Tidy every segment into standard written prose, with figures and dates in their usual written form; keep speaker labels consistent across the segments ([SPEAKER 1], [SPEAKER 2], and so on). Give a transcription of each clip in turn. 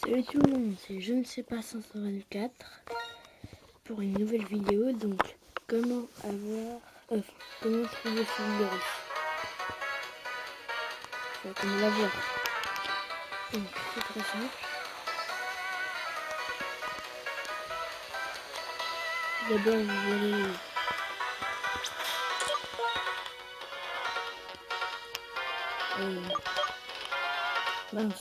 [SPEAKER 1] Salut tout le monde, c'est Je ne sais pas 524 pour une nouvelle vidéo. Donc comment comment trouver son virus. Enfin, comment l'avoir. Donc c'est très simple. D'abord vous allez mince.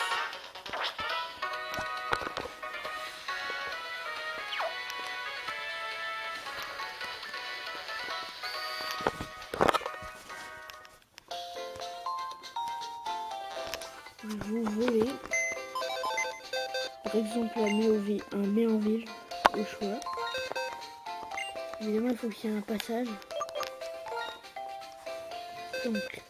[SPEAKER 1] Vous volez par exemple un Méanville au choix. Évidemment il faut qu'il y ait un passage. Donc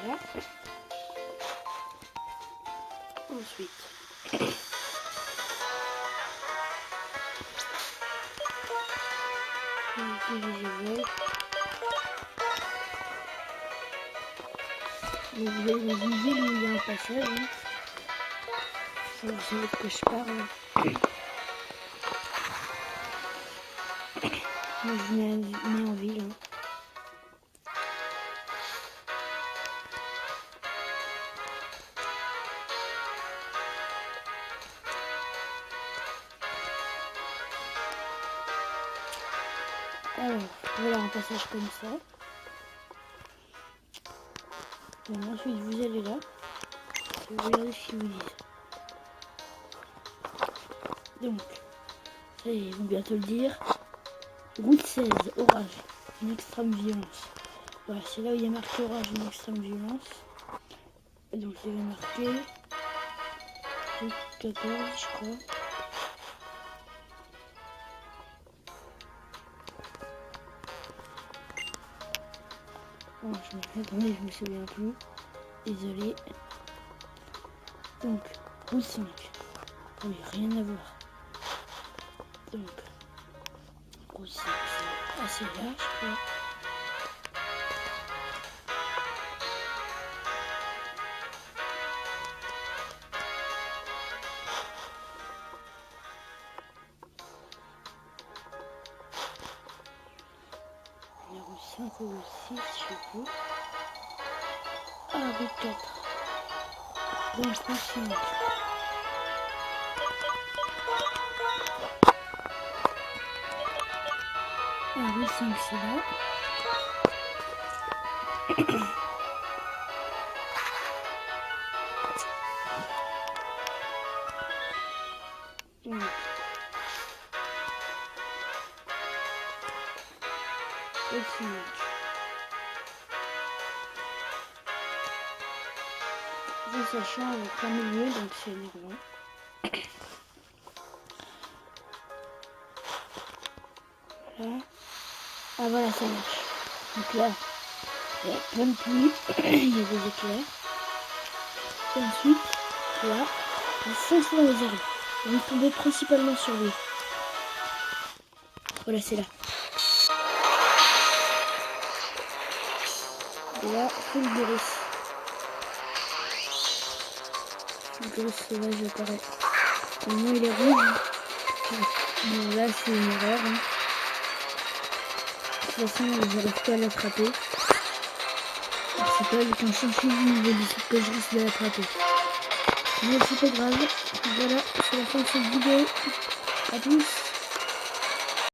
[SPEAKER 1] voilà. Ensuite vous allez dans une ville où il y a un passage. Hein. Ça, vous savez de quoi je parle. Moi je mets en ville. Hein. Alors, voilà un passage comme ça. Bon, ensuite, vous allez là. Et vous regardez ce qu'ils vous disent. Donc, ça y est, ils vont bientôt le dire. Route 16, orage, une extrême violence. Voilà, c'est là où il y a marqué orage, une extrême violence. Et donc, il y avait marqué route 14, je crois. Bon, attendez, je me souviens plus. Désolé. Donc, route 5. Oui, rien à voir. Donc, route 5, c'est assez large, je crois. Numéro 5 ou 6, je sais plus. Ah, route 4. Donc, route 5. Ah, route 5, c'est là. Donc, route 5. Ça change en plein milieu, donc c'est énervant. Voilà. Ah voilà, ça marche. Donc là, il y a plein de pluie, il y a des éclairs. Et ensuite, là, il fonce dans les arbres. On va tomber principalement sur lui. Voilà, c'est là. Et là, Fulgurus. Fulgurus sauvage apparaît. Maintenant, il est rouge. Bon, là, c'est une erreur. Hein. De toute façon, j'arrive pas à l'attraper. C'est pas avec un champion du niveau 17 que je risque de l'attraper. Mais c'est pas grave. Voilà, c'est la fin de cette vidéo. A plus.